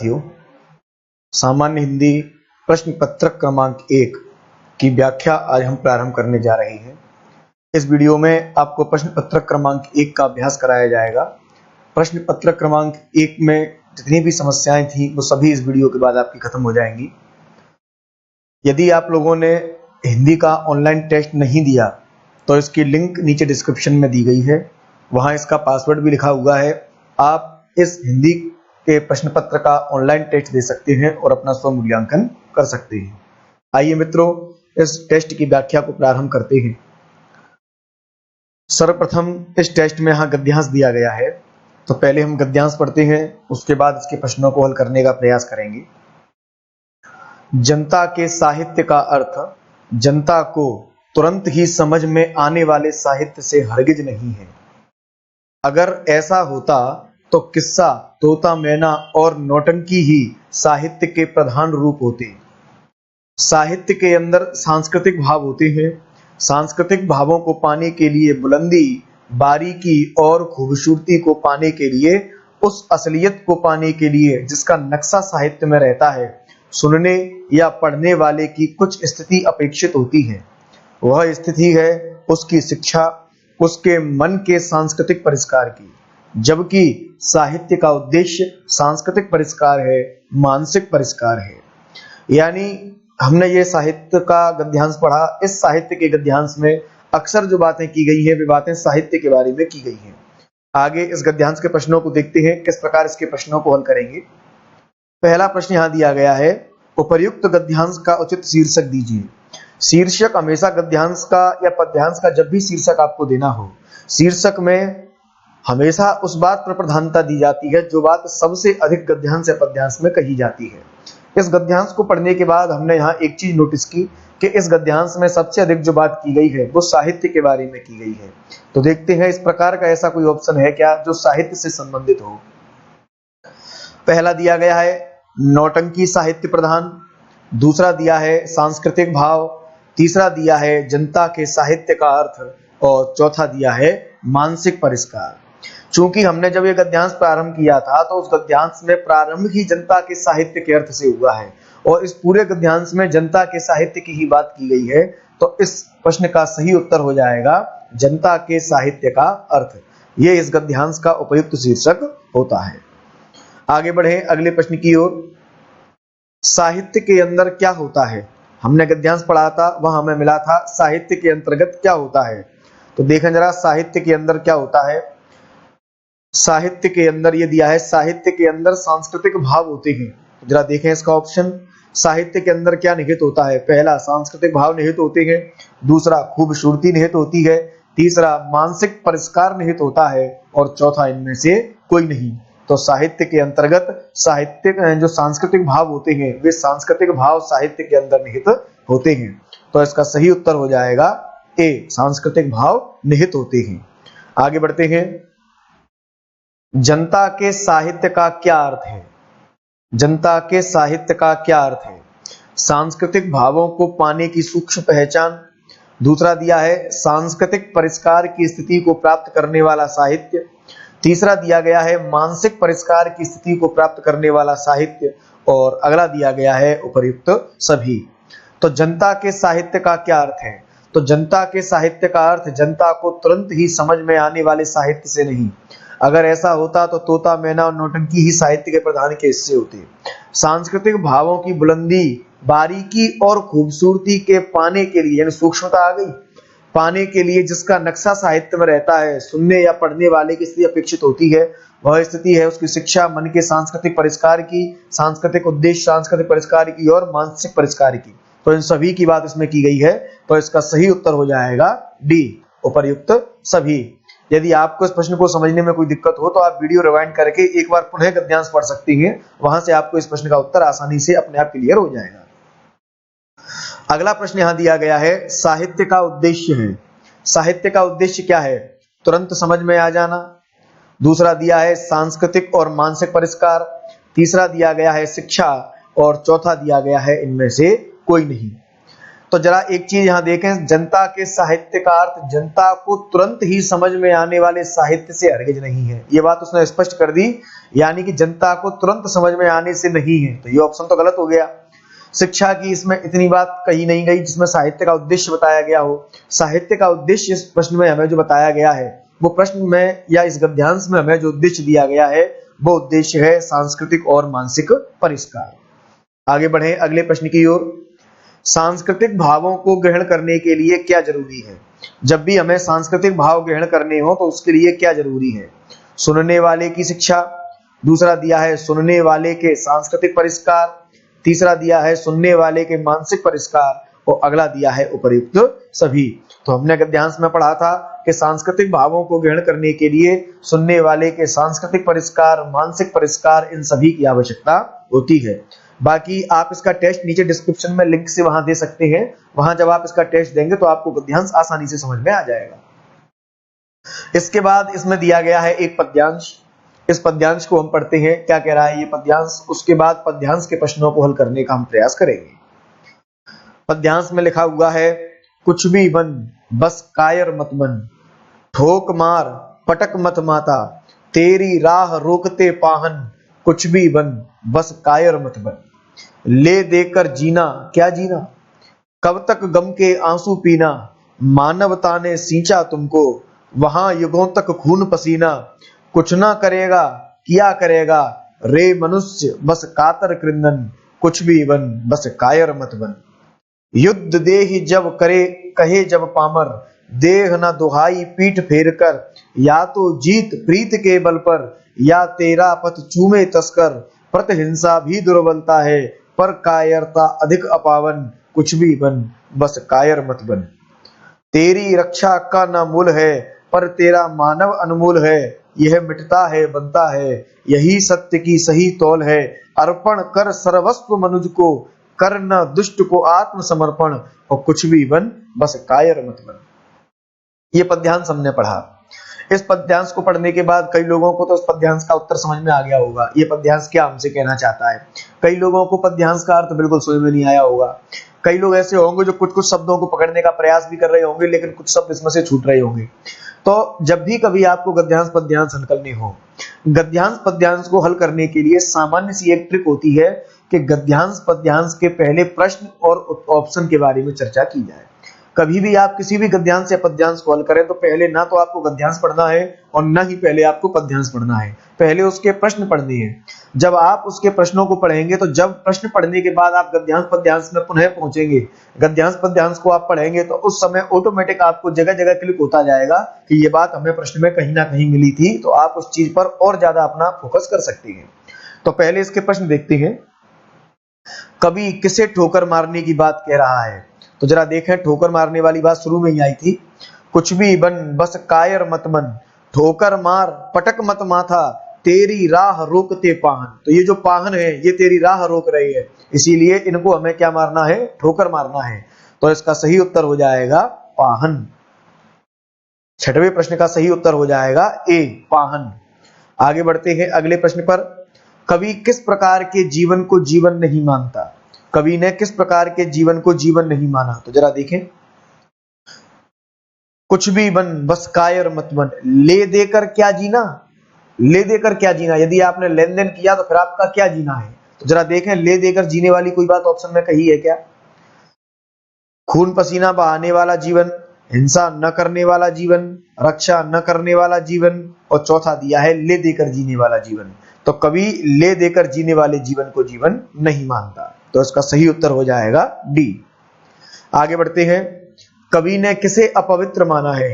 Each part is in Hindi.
साथियों, सामान्य हिंदी प्रश्न पत्रक क्रमांक 1 की व्याख्या आज हम प्रारंभ करने जा रहे हैं। इस वीडियो में आपको प्रश्न पत्रक क्रमांक 1 का अभ्यास कराया जाएगा। प्रश्न पत्रक क्रमांक 1 में जितनी भी समस्याएं थी वो सभी इस वीडियो के बाद आपकी खत्म हो जाएंगी। यदि आप लोगों ने हिंदी का ऑनलाइन टेस्ट नहीं दिया तो इसकी लिंक नीचे डिस्क्रिप्शन में दी गई है, वहां इसका पासवर्ड भी लिखा हुआ है। आप इस हिंदी के प्रश्न पत्र का ऑनलाइन टेस्ट दे सकते हैं और अपना स्व मूल्यांकन कर सकते हैं। आइए मित्रों, इस टेस्ट की व्याख्या को प्रारंभ करते हैं। सर्वप्रथम इस टेस्ट में यहाँ गद्यांश दिया गया है, तो पहले हम गद्यांश पढ़ते हैं, उसके बाद इसके प्रश्नों को हल करने का प्रयास करेंगे। जनता के साहित्य का अर्थ जनता को तुरंत ही समझ में आने वाले साहित्य से हरगिज नहीं है। अगर ऐसा होता तो किस्सा, तोता मैना और नौटंकी ही साहित्य के प्रधान रूप होते। साहित्य के अंदर सांस्कृतिक भाव होते हैं। सांस्कृतिक भावों को पाने के लिए बुलंदी, बारीकी और खूबसूरती को पाने के लिए, उस असलियत को पाने के लिए जिसका नक्शा साहित्य में रहता है, सुनने या पढ़ने वाले की कुछ स्थिति अपेक्षित होती है। वह स्थिति है उसकी शिक्षा, उसके मन के सांस्कृतिक परिष्कार की, जबकि साहित्य का उद्देश्य सांस्कृतिक परिष्कार है, मानसिक परिष्कार है। यानी हमने ये साहित्य का गद्यांश पढ़ा। इस साहित्य के गद्यांश में अक्सर जो बातें की गई है वे बातें साहित्य के बारे में की गई हैं। आगे इस गद्यांश के प्रश्नों को देखते हैं, किस प्रकार इसके प्रश्नों को हल करेंगे। पहला प्रश्न यहाँ दिया गया है, उपर्युक्त गद्यांश का उचित शीर्षक दीजिए। शीर्षक हमेशा गद्यांश का या पद्यांश का जब भी शीर्षक आपको देना हो, शीर्षक में हमेशा उस बात पर प्रधानता दी जाती है जो बात सबसे अधिक गद्यांश या पद्यांश में कही जाती है। इस गद्यांश को पढ़ने के बाद हमने यहाँ एक चीज नोटिस की कि इस गद्यांश में सबसे अधिक जो बात की गई है वो साहित्य के बारे में की गई है। तो देखते हैं इस प्रकार का ऐसा कोई ऑप्शन है क्या जो साहित्य से संबंधित हो। पहला दिया गया है नौटंकी साहित्य प्रधान, दूसरा दिया है सांस्कृतिक भाव, तीसरा दिया है जनता के साहित्य का अर्थ और चौथा दिया है मानसिक परिष्कार। चूंकि हमने जब ये गद्यांश प्रारंभ किया था तो उस गद्यांश में प्रारंभ ही जनता के साहित्य के अर्थ से हुआ है और इस पूरे गद्यांश में जनता के साहित्य की ही बात की गई है, तो इस प्रश्न का सही उत्तर हो जाएगा जनता के साहित्य का अर्थ। ये इस गद्यांश का उपयुक्त शीर्षक होता है। आगे बढ़े अगले प्रश्न की ओर। साहित्य के अंदर क्या होता है? हमने गद्यांश पढ़ा था, वह हमें मिला था साहित्य के अंतर्गत क्या होता है। तो देखें जरा साहित्य के अंदर क्या होता है। साहित्य के अंदर ये दिया है, साहित्य के अंदर सांस्कृतिक भाव होते हैं। जरा देखें इसका ऑप्शन, साहित्य के अंदर क्या निहित होता है। पहला सांस्कृतिक भाव निहित होते हैं, दूसरा खूबसूरती निहित होती है, तीसरा मानसिक परिष्कार निहित होता है और चौथा इनमें से कोई नहीं। तो साहित्य के अंतर्गत साहित्य जो सांस्कृतिक भाव होते हैं वे सांस्कृतिक भाव साहित्य के अंदर निहित होते हैं। तो इसका सही उत्तर हो जाएगा ए, सांस्कृतिक भाव निहित होते हैं। आगे बढ़ते हैं। जनता के साहित्य का क्या अर्थ है? जनता के साहित्य का क्या अर्थ है? सांस्कृतिक भावों को पाने की सूक्ष्म पहचान, दूसरा दिया है सांस्कृतिक परिष्कार की स्थिति को प्राप्त करने वाला साहित्य, तीसरा दिया गया है मानसिक परिष्कार की स्थिति को प्राप्त करने वाला साहित्य और अगला दिया गया है उपर्युक्त सभी। तो जनता के साहित्य का क्या अर्थ है? तो जनता के साहित्य का अर्थ जनता को तुरंत ही समझ में आने वाले साहित्य से नहीं। अगर ऐसा होता तो तोता मैना और नौटंकी ही साहित्य के प्रधान के हिस्से होते। सांस्कृतिक भावों की बुलंदी, बारीकी और खूबसूरती के पाने के लिए, यानी सूक्ष्मता आ गई, पाने के लिए जिसका नक्शा साहित्य में रहता है, सुनने या पढ़ने वाले की स्थिति अपेक्षित होती है, वह स्थिति है उसकी शिक्षा, मन के सांस्कृतिक परिष्कार की, सांस्कृतिक उद्देश्य सांस्कृतिक परिष्कार की और मानसिक परिष्कार की। तो इन सभी की बात इसमें की गई है, तो इसका सही उत्तर हो जाएगा डी, उपर्युक्त सभी। यदि आपको इस प्रश्न को समझने में कोई दिक्कत हो तो आप वीडियो रिवाइंड करके एक बार पुनः गद्यांश पढ़ सकती हैं, वहां से आपको इस प्रश्न का उत्तर आसानी से अपने आप क्लियर हो जाएगा। अगला प्रश्न यहां दिया गया है, साहित्य का उद्देश्य है। साहित्य का उद्देश्य क्या है? तुरंत समझ में आ जाना, दूसरा दिया है सांस्कृतिक और मानसिक परिष्कार, तीसरा दिया गया है शिक्षा और चौथा दिया गया है इनमें से कोई नहीं। तो जरा एक चीज यहाँ देखें, जनता के साहित्य का अर्थ जनता को तुरंत ही समझ में आने वाले साहित्य से हरगिज नहीं है। ये बात उसने स्पष्ट कर दी, यानी कि जनता को तुरंत समझ में आने से नहीं है, तो ये ऑप्शन तो गलत हो गया। शिक्षा की इसमें इतनी बात कही नहीं गई जिसमें साहित्य का उद्देश्य बताया गया हो। साहित्य का उद्देश्य इस प्रश्न में हमें जो बताया गया है, वो प्रश्न में या इस गद्यांश में हमें जो उद्देश्य दिया गया है, वो उद्देश्य है सांस्कृतिक और मानसिक परिष्कार। आगे बढ़े अगले प्रश्न की ओर। सांस्कृतिक भावों को ग्रहण करने के लिए क्या जरूरी है? जब भी हमें सांस्कृतिक भाव ग्रहण करने हो तो उसके लिए क्या जरूरी है? सुनने वाले की शिक्षा, दूसरा दिया है सुनने वाले के सांस्कृतिक परिष्कार, तीसरा दिया है सुनने वाले के मानसिक परिष्कार, और अगला दिया है उपर्युक्त सभी। तो हमने गद्यांश में पढ़ा था कि सांस्कृतिक भावों को ग्रहण करने के लिए सुनने वाले के सांस्कृतिक परिष्कार, मानसिक परिष्कार, इन सभी की आवश्यकता होती है। बाकी आप इसका टेस्ट नीचे डिस्क्रिप्शन में लिंक से वहां दे सकते हैं, वहां जब आप इसका टेस्ट देंगे तो आपको गद्यांश आसानी से समझ में आ जाएगा। इसके बाद इसमें दिया गया है एक पद्यांश। इस पद्यांश को हम पढ़ते हैं, क्या कह रहा है ये पद्यांश। उसके बाद पद्यांश के प्रश्नों को हल करने का हम प्रयास करेंगे। पद्यांश में लिखा हुआ है, कुछ भी बन बस कायर मत बन, ठोक मार पटक मत माता, तेरी राह रोकते पाहन, कुछ भी बन बस कायर मत बन। ले देकर जीना क्या जीना, कब तक गम के आंसू पीना, मानवता ने सींचा तुमको, वहां युगों तक खून पसीना, कुछ ना करेगा किया करेगा, रे मनुष्य बस कातर कृंदन, कुछ भी बन बस कायर मत बन। युद्ध देहि जब करे कहे जब पामर, देह न दुहाई पीठ फेर कर, या तो जीत प्रीत के बल पर, या तेरा पथ चूमे तस्कर, प्रतिहिंसा भी दुर्बलता है, पर कायरता अधिक अपावन, कुछ भी बन बस कायर मत बन। तेरी रक्षा का न मूल है, पर तेरा मानव अनमोल है, यह मिटता है बनता है, यही सत्य की सही तौल है, अर्पण कर सर्वस्व मनुज को, कर न दुष्ट को आत्मसमर्पण, और कुछ भी बन बस कायर मत बन। ये पद्यांश हमने पढ़ा। इस पद्यांश को पढ़ने के बाद कई लोगों को तो इस पद्यांश का उत्तर समझ में आ गया होगा, ये पद्यांश क्या हमसे कहना चाहता है। कई लोगों को पद्यांश का अर्थ बिल्कुल समझ में नहीं आया होगा। कई लोग ऐसे होंगे जो कुछ कुछ शब्दों को पकड़ने का प्रयास भी कर रहे होंगे, लेकिन कुछ शब्द इसमें से छूट रहे होंगे। तो जब भी कभी आपको गद्यांश पद्यांश हल करने हो, गद्यांश पद्यांश को हल करने के लिए सामान्य सी एक ट्रिक होती है कि गद्यांश पद्यांश के पहले प्रश्न और ऑप्शन के बारे में चर्चा की जाए। कभी भी आप किसी भी गद्यांश या पद्यांश को हल करें तो पहले ना तो आपको गद्यांश पढ़ना है और ना ही पहले आपको पद्यांश पढ़ना है, पहले उसके प्रश्न पढ़ने हैं। जब आप उसके प्रश्नों को पढ़ेंगे तो जब प्रश्न पढ़ने के बाद आप गद्यांश पद्यांश में पुनः पहुंचेंगे, गद्यांश पद्यांश को आप पढ़ेंगे तो उस समय ऑटोमेटिक आपको जगह जगह क्लिक होता जाएगा कि ये बात हमें प्रश्न में कहीं ना कहीं मिली थी, तो आप उस चीज पर और ज्यादा अपना फोकस कर सकते हैं। तो पहले इसके प्रश्न देखते हैं। कवि किसे ठोकर मारने की बात कह रहा है? तो जरा देखें, ठोकर मारने वाली बात शुरू में ही आई थी, कुछ भी बन बस कायर मत बन, ठोकर मार पटक मत माथा, तेरी राह रोकते पाहन। तो ये जो पाहन है ये तेरी राह रोक रही है, इसीलिए इनको हमें क्या मारना है? ठोकर मारना है। तो इसका सही उत्तर हो जाएगा पाहन। छठवें प्रश्न का सही उत्तर हो जाएगा ए, पाहन। आगे बढ़ते हैं अगले प्रश्न पर। कवि किस प्रकार के जीवन को जीवन नहीं मानता? कवि ने किस प्रकार के जीवन को जीवन नहीं माना? तो जरा देखें, कुछ भी बन बस कायर मत बन, ले देकर क्या जीना, ले देकर क्या जीना। यदि आपने लेन देन किया तो फिर आपका क्या जीना है? तो जरा देखें, ले देकर जीने वाली कोई बात ऑप्शन में कही है क्या? खून पसीना बहाने वाला जीवन, हिंसा न करने वाला जीवन, रक्षा न करने वाला जीवन, और चौथा दिया है ले देकर जीने वाला जीवन। तो कवि ले देकर जीने वाले जीवन को जीवन नहीं मानता, तो इसका सही उत्तर हो जाएगा डी। आगे बढ़ते हैं। कवि ने किसे अपवित्र माना है?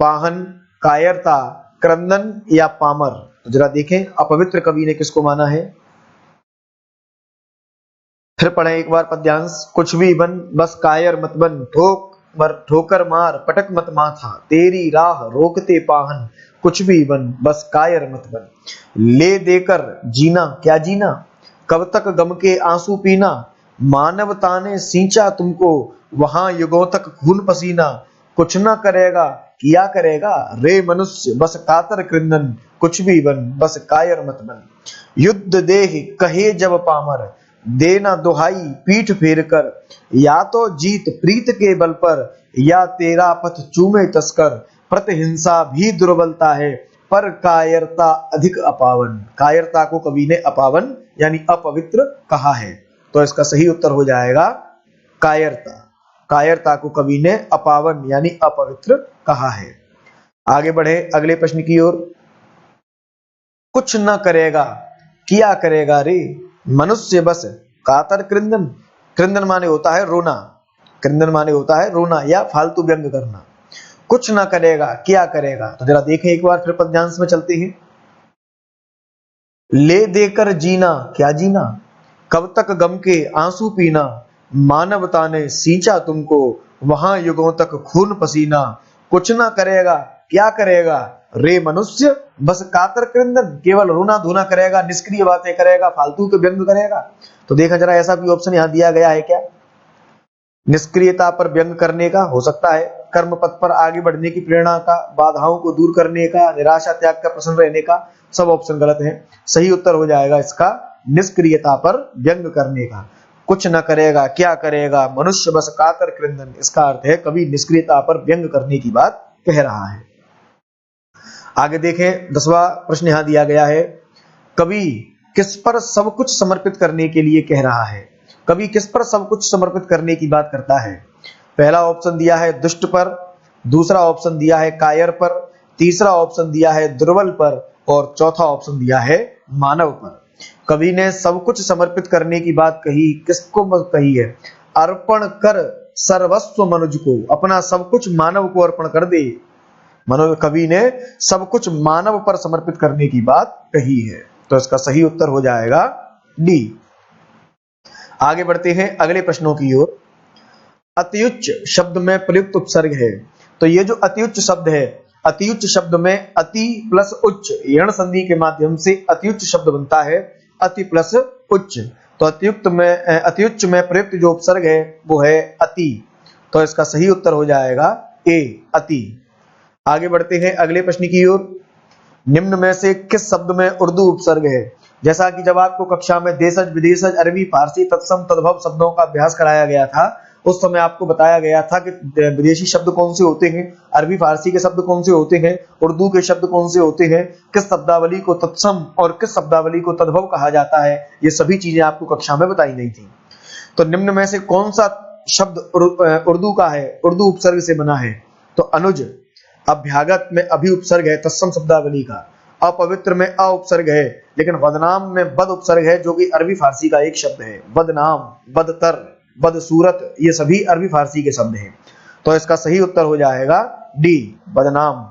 पाहन, कायरता, क्रंदन या पामर? तो जरा देखें, अपवित्र कवि ने किसको माना है? फिर पढ़ें एक बार पद्यांश। कुछ भी बन बस कायर मत बन, ठोकर मार पटक मत माथा, तेरी राह रोकते पाहन, कुछ भी बन बस कायर मत बन। ले देकर जीना क्या जीना, कब तक गम के आंसू पीना, मानवता ने सींचा तुमको, वहां युगों तक खून पसीना, कुछ ना करेगा किया करेगा, रे मनुष्य बस कातर कृंदन, कुछ भी बन बस कायर मत बन। युद्ध देह कहे जब पामर, देना दुहाई पीठ फेर कर, या तो जीत प्रीत के बल पर, या तेरा पथ चूमे तस्कर, प्रतिहिंसा भी दुर्बलता है, पर कायरता अधिक अपावन। कायरता को कवि ने अपावन यानी अपवित्र कहा है, तो इसका सही उत्तर हो जाएगा कायरता। कायरता को कवि ने अपावन यानी अपवित्र कहा है। आगे बढ़े अगले प्रश्न की ओर। कुछ न करेगा किया करेगा रे, मनुष्य बस कातर कृंदन। कृंदन माने होता है रोना, कृंदन माने होता है रोना या फालतू व्यंग करना। कुछ न करेगा क्या करेगा, तो जरा देखें एक बार फिर पद्यांश में चलते हैं। ले देकर जीना क्या जीना, कब तक गम के आंसू पीना, मानवता ने सींचा तुमको वहां युगों तक खून पसीना। कुछ ना करेगा क्या करेगा रे मनुष्य, बस कातर कृंदन, केवल रोना धोना करेगा, निष्क्रिय बातें करेगा, फालतू के व्यंग करेगा। तो देखा जरा ऐसा भी ऑप्शन यहां दिया गया है क्या? निष्क्रियता पर व्यंग करने का हो सकता है, कर्म पथ पर आगे बढ़ने की प्रेरणा का, बाधाओं को दूर करने का, निराशा त्याग का, प्रसन्न रहने का। सब ऑप्शन गलत है। सही उत्तर हो जाएगा इसका निष्क्रियता पर व्यंग करने का। कुछ न करेगा क्या करेगा मनुष्य बस कातर कृंदन, इसका अर्थ है कवि निष्क्रियता पर व्यंग करने की बात कह रहा है। आगे देखें 10वां प्रश्न यहां दिया गया है। कवि किस पर सब कुछ समर्पित करने के लिए कह रहा है? कवि किस पर सब कुछ समर्पित करने की बात करता है? पहला ऑप्शन दिया है दुष्ट पर, दूसरा ऑप्शन दिया है कायर पर, तीसरा ऑप्शन दिया है दुर्बल पर, और चौथा ऑप्शन दिया है मानव पर। कवि ने सब कुछ समर्पित करने की बात कही, किसको कही है? अर्पण कर सर्वस्व मनुज को, अपना सब कुछ मानव को अर्पण कर दे। मनो कवि ने सब कुछ मानव पर समर्पित करने की बात कही है, तो इसका सही उत्तर हो जाएगा डी। आगे बढ़ते हैं अगले प्रश्नों की ओर। अतिउच्च शब्द में प्रयुक्त उपसर्ग है, तो ये जो अतिउच्च शब्द है, अतिउच्च शब्द में अति प्लस उच्च यण संधि के माध्यम से अतिउच्च शब्द बनता है, अति प्लस उच्च। तो अतिउच्च में प्रयुक्त जो उपसर्ग है वो है अति, तो इसका सही उत्तर हो जाएगा ए अति। आगे बढ़ते हैं अगले प्रश्न की ओर। निम्न में से किस शब्द में उर्दू उपसर्ग है? जैसा कि जब आपको कक्षा में देशज विदेशज अरबी फारसी तत्सम तद्भव शब्दों का अभ्यास कराया गया था, उस समय आपको बताया गया था कि विदेशी शब्द कौन से होते हैं, अरबी फारसी के शब्द कौन से होते हैं, उर्दू के शब्द कौन से होते हैं, किस शब्दावली को तत्सम और किस शब्दावली को तद्भव कहा जाता है, ये सभी चीजें आपको कक्षा में बताई गई थी। तो निम्न में से कौन सा शब्द उर्दू का है, उर्दू उपसर्ग से बना है? तो अनुज अभ्यागत में अभि उपसर्ग है तत्सम शब्दावली का, अपवित्र में अ उपसर्ग है, लेकिन बदनाम में बद उपसर्ग है जो कि अरबी फारसी का एक शब्द है। बदनाम, बदतर, बदसूरत ये सभी अरबी फारसी के शब्द हैं, तो इसका सही उत्तर हो जाएगा डी बदनाम।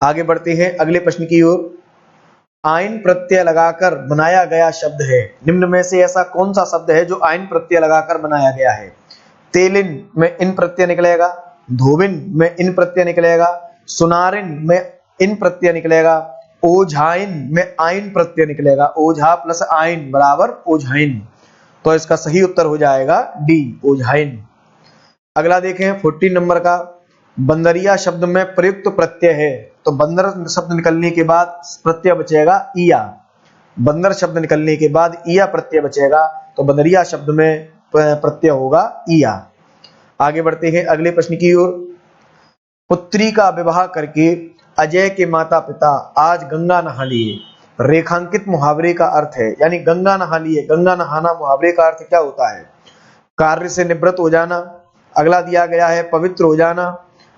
आगे बढ़ते हैं अगले प्रश्न की ओर। आइन प्रत्यय लगाकर बनाया गया शब्द है, निम्न में से ऐसा कौन सा शब्द है जो आइन प्रत्यय लगाकर बनाया गया है? तेलिन में इन प्रत्यय निकलेगा, धोबिन में इन प्रत्यय निकलेगा, सुनारिन में इन प्रत्यय निकलेगा, ओझाइन में आइन प्रत्यय निकलेगा। ओझा प्लस आइन बराबर ओझाइन, तो इसका सही उत्तर हो जाएगा डी ओझाइन। अगला देखें 14 नंबर का। बंदरिया शब्द में प्रयुक्त प्रत्यय है, तो बंदर शब्द निकलने के बाद प्रत्यय बचेगा ईया। बंदर शब्द निकलने के बाद ईया प्रत्यय बचेगा, तो बंदरिया शब्द में प्रत्यय होगा ईया। आगे बढ़ते हैं अगले प्रश्न की ओर। पुत्री का विवाह करके अजय के माता पिता आज गंगा नहा लिए, रेखांकित मुहावरे का अर्थ है, यानी गंगा नहा लिए, गंगा नहाना मुहावरे का अर्थ क्या होता है? कार्य से निवृत्त हो जाना, अगला दिया गया है पवित्र हो जाना,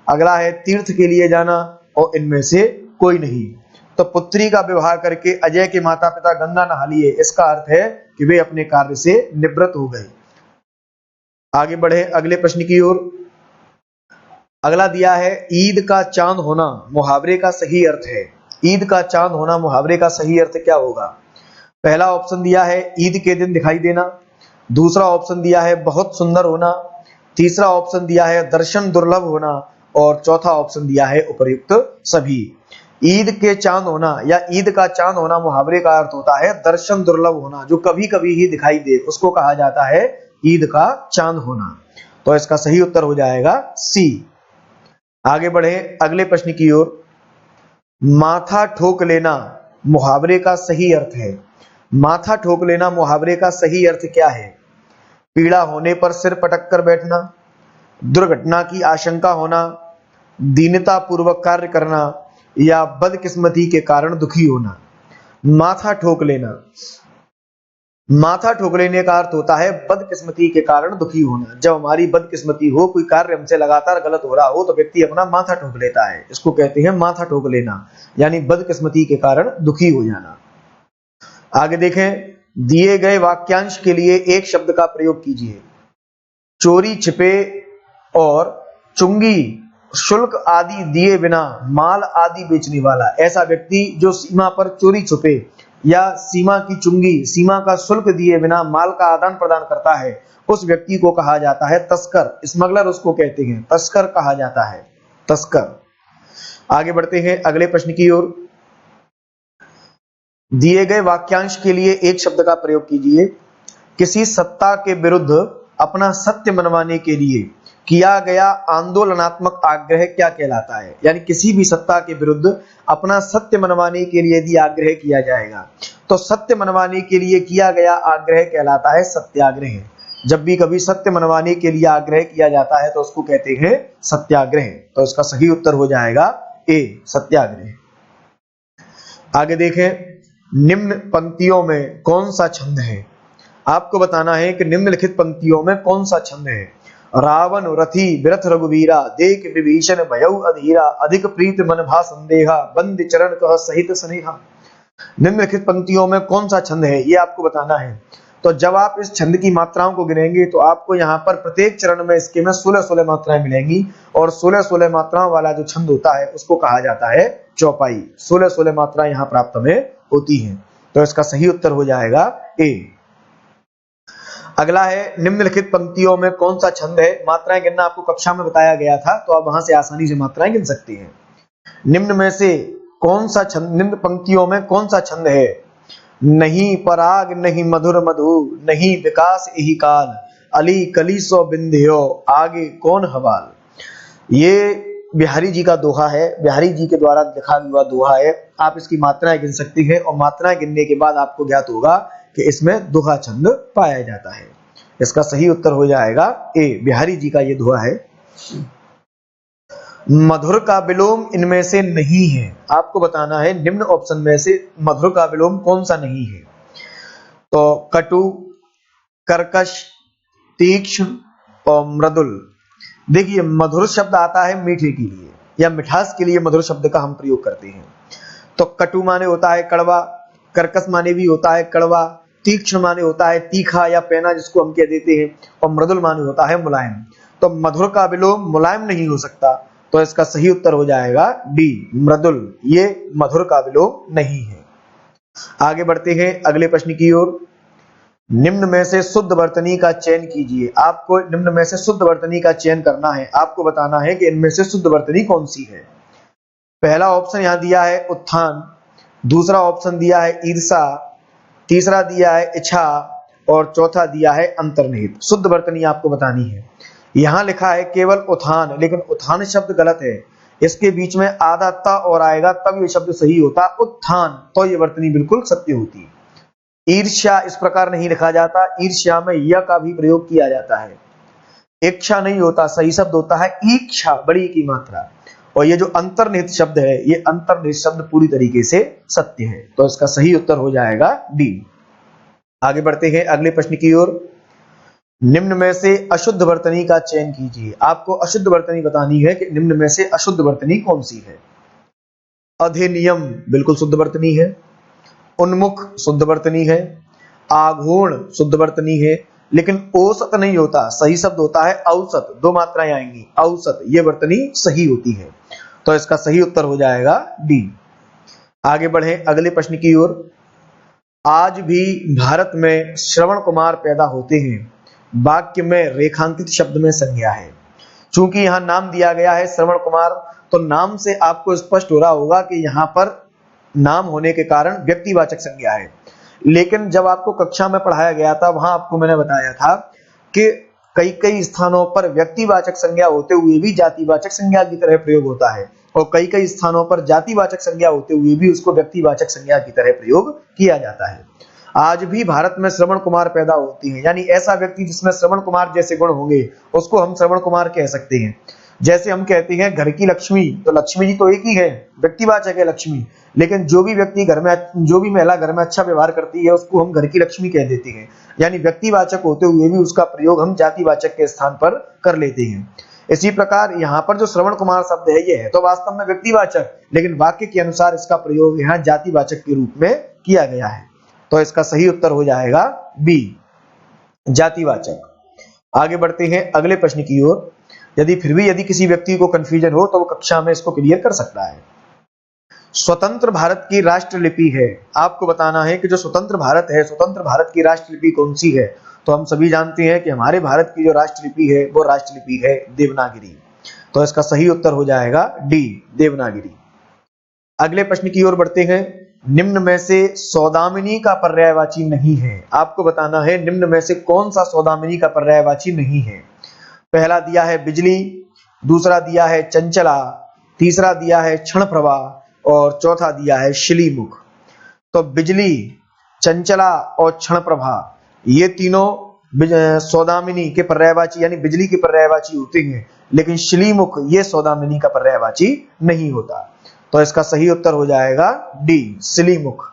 अगला है तीर्थ के लिए जाना, और इनमें से कोई नहीं। तो पुत्री का विवाह करके अजय के माता पिता गंगा नहा लिए, इसका अर्थ है कि वे अपने कार्य से निवृत्त हो गए। आगे बढ़े अगले प्रश्न की ओर। अगला दिया है ईद का चांद होना मुहावरे का सही अर्थ है। ईद का चांद होना मुहावरे का सही अर्थ क्या होगा? पहला ऑप्शन दिया है ईद के दिन दिखाई देना, दूसरा ऑप्शन दिया है बहुत सुंदर होना, तीसरा ऑप्शन दिया है दर्शन दुर्लभ होना, और चौथा ऑप्शन दिया है उपर्युक्त सभी। ईद के चांद होना या ईद का चांद होना मुहावरे का अर्थ होता है दर्शन दुर्लभ होना, जो कभी कभी ही दिखाई दे, उसको कहा जाता है ईद का चांद होना, तो इसका सही उत्तर हो जाएगा सी। आगे बढ़े अगले प्रश्न की ओर। माथा ठोक लेना मुहावरे का सही अर्थ है। माथा ठोक लेना मुहावरे का सही अर्थ क्या है? पीड़ा होने पर सिर पटक कर बैठना, दुर्घटना की आशंका होना, दीनता पूर्वक कार्य करना या बदकिस्मती के कारण दुखी होना। माथा ठोक लेना, माथा ठोक लेने का अर्थ होता है बदकिस्मती के कारण दुखी होना। जब हमारी बदकिस्मती हो, कोई कार्य हमसे लगातार गलत हो रहा हो, तो व्यक्ति अपना माथा ठोक लेता है, इसको कहते हैं माथा ठोक लेना, यानी बदकिस्मती के कारण दुखी हो जाना। आगे देखें, दिए गए वाक्यांश के लिए एक शब्द का प्रयोग कीजिए। चोरी छिपे और चुंगी शुल्क आदि दिए बिना माल आदि बेचने वाला। ऐसा व्यक्ति जो सीमा पर चोरी छुपे या सीमा की चुंगी, सीमा का शुल्क दिए बिना माल का आदान प्रदान करता है, उस व्यक्ति को कहा जाता है तस्कर। स्मगलर उसको कहते हैं, तस्कर कहा जाता है, तस्कर। आगे बढ़ते हैं अगले प्रश्न की ओर। दिए गए वाक्यांश के लिए एक शब्द का प्रयोग कीजिए। किसी सत्ता के विरुद्ध अपना सत्य मनवाने के लिए किया गया आंदोलनात्मक आग्रह क्या कहलाता है? यानी किसी भी सत्ता के विरुद्ध अपना सत्य मनवाने के लिए यदि आग्रह किया जाएगा तो सत्य मनवाने के लिए किया गया आग्रह कहलाता है सत्याग्रह। जब भी कभी सत्य मनवाने के लिए आग्रह किया जाता है तो उसको कहते हैं सत्याग्रह। तो इसका सही उत्तर हो जाएगा ए, सत्याग्रह। आगे देखें, निम्न पंक्तियों में कौन सा छंद है? आपको बताना है कि निम्नलिखित पंक्तियों में कौन सा छंद है। रावण रथी बिरथ रघुवीरा, देख विभीषण भयउ अधीरा, अधिक प्रीत मन भा संदेहा, बंद चरण कह सहित स्नेहा। निम्नलिखित पंक्तियों में कौन सा छंद है, ये आपको बताना है। तो जब आप इस छंद की मात्राओं को गिनेंगे तो आपको यहाँ पर प्रत्येक चरण में इसके में 16-16 मात्राएं मिलेंगी, और 16-16 मात्राओं वाला जो छंद होता है उसको कहा जाता है चौपाई। 16-16 मात्राएं यहाँ प्राप्त में होती हैं। तो इसका सही उत्तर हो जाएगा ए। अगला है, निम्नलिखित पंक्तियों में कौन सा छंद है? मात्राएं गिनना आपको कक्षा में बताया गया था, तो आप वहां से आसानी से मात्राएं गिन सकते हैं। निम्न में से कौन सा छंद, निम्न पंक्तियों में कौन सा छंद है? नहीं पराग नहीं मधुर मधु, नहीं विकास यही काल, अली कली सो बिंध्यो, आगे कौन हवाल। ये बिहारी जी का दोहा है, बिहारी जी के द्वारा लिखा हुआ दोहा है। आप इसकी मात्राएं गिन सकती हैं और मात्राएं गिनने के बाद आपको ज्ञात होगा कि इसमें दोहा छंद पाया जाता है। इसका सही उत्तर हो जाएगा ए, बिहारी जी का ये दोहा है। मधुर का विलोम इनमें से नहीं है। आपको बताना है निम्न ऑप्शन में से मधुर का विलोम कौन सा नहीं है। तो कटु, कर्कश, तीक्ष्ण और मृदुल। देखिए, मधुर शब्द आता है मीठे के लिए या मिठास के लिए मधुर शब्द का हम प्रयोग करते हैं। तो कटु माने होता है कड़वा, कर्कश माने भी होता है कड़वा, तीक्ष्ण माने होता है तीखा या पैना जिसको हम कह देते हैं, और मृदुल माने होता है मुलायम। तो मधुर का विलोम मुलायम नहीं हो सकता, तो इसका सही उत्तर हो जाएगा डी, मृदुल। ये मधुर का विलोम नहीं है। आगे बढ़ते हैं अगले प्रश्न की ओर। निम्न में से शुद्ध वर्तनी का चयन कीजिए। आपको निम्न में से शुद्ध वर्तनी का चयन करना है। आपको बताना है कि इनमें से शुद्ध वर्तनी कौन सी है। पहला ऑप्शन यहां दिया है उत्थान, दूसरा ऑप्शन दिया है ईर्षा, तीसरा दिया है इच्छा और चौथा दिया है अंतर्निहित। शुद्ध वर्तनी आपको बतानी है। यहां लिखा है केवल उत्थान, लेकिन उत्थान शब्द गलत है। इसके बीच में आधा त और आएगा तब ये शब्द सही होता उत्थान, तो ये वर्तनी बिल्कुल सत्य होती। ईर्ष्या इस प्रकार नहीं लिखा जाता, ईर्ष्या में य का भी प्रयोग किया जाता है। इच्छा नहीं होता, सही शब्द होता है इच्छा, बड़ी की मात्रा। और ये जो अंतर्निहित शब्द है, ये अंतर्निहित शब्द पूरी तरीके से सत्य है। तो इसका सही उत्तर हो जाएगा डी। आगे बढ़ते हैं अगले प्रश्न की ओर। निम्न में से अशुद्ध वर्तनी का चयन कीजिए। आपको अशुद्ध वर्तनी बतानी है कि निम्न में से अशुद्ध वर्तनी कौन सी है। अधिनियम बिल्कुल शुद्ध वर्तनी है, उन्मुख शुद्ध वर्तनी है, आघूर्ण शुद्ध वर्तनी है, लेकिन औसत नहीं होता, सही शब्द होता है औसत। दो मात्राएं आएंगी, औसत, ये वर्तनी सही होती है। तो इसका सही उत्तर हो जाएगा डी। आगे बढ़े अगले प्रश्न की ओर। आज भी भारत में श्रवण कुमार पैदा होते हैं। वाक्य में रेखांकित शब्द में संज्ञा है। चूंकि यहां नाम दिया गया है श्रवण कुमार, तो नाम से आपको स्पष्ट हो रहा होगा कि यहां पर नाम होने के कारण व्यक्तिवाचक संज्ञा है। लेकिन जब आपको कक्षा में पढ़ाया गया था, वहां आपको मैंने बताया था कि कई कई स्थानों पर व्यक्तिवाचक संज्ञा होते हुए भी जातिवाचक संज्ञा की तरह प्रयोग होता है, और कई कई स्थानों पर जातिवाचक संज्ञा होते हुए भी उसको व्यक्तिवाचक संज्ञा की तरह प्रयोग किया जाता है। आज भी भारत में श्रवण कुमार पैदा होती हैं, यानी ऐसा व्यक्ति जिसमें श्रवण कुमार जैसे गुण होंगे उसको हम श्रवण कुमार कह सकते हैं। जैसे हम कहते हैं घर की लक्ष्मी, तो लक्ष्मी जी तो एक ही है, व्यक्तिवाचक है लक्ष्मी, लेकिन जो भी व्यक्ति घर में, जो भी महिला घर में अच्छा व्यवहार करती है उसको हम घर की लक्ष्मी कह देते हैं। यानी व्यक्तिवाचक होते हुए भी उसका प्रयोग हम जातिवाचक के स्थान पर कर लेते हैं। इसी प्रकार यहाँ पर जो श्रवण कुमार शब्द है ये है तो वास्तव में व्यक्तिवाचक, लेकिन वाक्य के अनुसार इसका प्रयोग यहाँ जातिवाचक के रूप में किया गया है। तो इसका सही उत्तर हो जाएगा बी, जातिवाचक। आगे बढ़ते हैं अगले प्रश्न की ओर। यदि किसी व्यक्ति को कंफ्यूजन हो तो वो कक्षा में इसको क्लियर कर सकता है। स्वतंत्र भारत की राष्ट्रलिपि है, आपको बताना है कि जो स्वतंत्र भारत है, स्वतंत्र भारत की राष्ट्रलिपि कौन सी है। तो हम सभी जानते हैं कि हमारे भारत की जो राष्ट्रलिपि है वो राष्ट्रलिपि है देवनागरी। तो इसका सही उत्तर हो जाएगा डी, देवनागरी। अगले प्रश्न की ओर बढ़ते हैं। निम्न में से सौदामिनी का पर्यायवाची नहीं है, आपको बताना है निम्न में से कौन सा सौदामिनी का पर्यायवाची नहीं है। पहला दिया है बिजली, दूसरा दिया है चंचला, तीसरा दिया है क्षण प्रभा और चौथा दिया है शिलीमुख। तो बिजली, चंचला और क्षण प्रभा ये तीनों सौदामिनी के पर्यायवाची यानी बिजली के पर्यायवाची होते हैं, लेकिन शिलीमुख ये सौदामिनी का पर्यायवाची नहीं होता। तो इसका सही उत्तर हो जाएगा डी, शिलीमुख।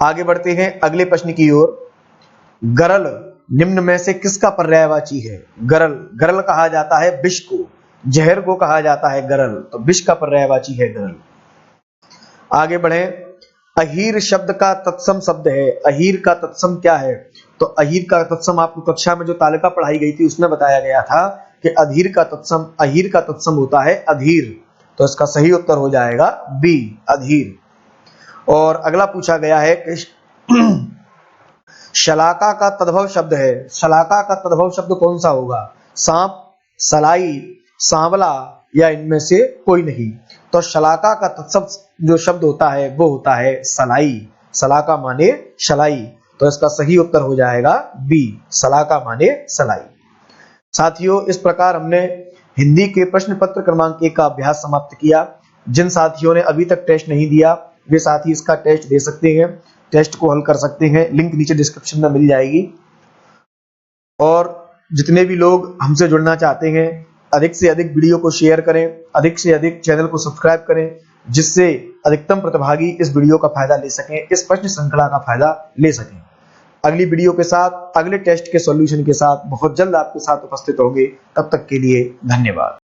आगे बढ़ते हैं अगले प्रश्न की ओर। गरल निम्न में से किसका पर्यायवाची है। गरल, गरल कहा जाता है विष को, जहर को कहा जाता है गरल, तो विष का पर्यायवाची है गरल। आगे बढ़े। अहीर शब्द का तत्सम शब्द है, अहीर का तत्सम क्या है। तो अहीर का तत्सम आपको कक्षा में जो तालिका पढ़ाई गई थी उसमें बताया गया था कि अधीर का तत्सम होता है अधीर। तो इसका सही उत्तर हो जाएगा बी, अधीर। और अगला पूछा गया है कि शलाका का तद्भव शब्द है, शलाका का तद्भव शब्द कौन सा होगा। सांप, सलाई, सांवला या इनमें से कोई नहीं। तो शलाका का तत्सम जो शब्द होता है वो होता है सलाई, सलाका माने शलाई। तो इसका सही उत्तर हो जाएगा बी, सलाका माने सलाई। साथियों, इस प्रकार हमने हिंदी के प्रश्न पत्र क्रमांक 1 का अभ्यास समाप्त किया। जिन साथियों ने अभी तक टेस्ट नहीं दिया वे साथी इसका टेस्ट दे सकते हैं, टेस्ट को हल कर सकते हैं, लिंक नीचे डिस्क्रिप्शन में मिल जाएगी। और जितने भी लोग हमसे जुड़ना चाहते हैं अधिक से अधिक वीडियो को शेयर करें, अधिक से अधिक चैनल को सब्सक्राइब करें, जिससे अधिकतम प्रतिभागी इस वीडियो का फायदा ले सकें, इस प्रश्न श्रृंखला का फायदा ले सकें। अगली वीडियो के साथ, अगले टेस्ट के सॉल्यूशन के साथ बहुत जल्द आपके साथ उपस्थित होंगे। तब तक के लिए धन्यवाद।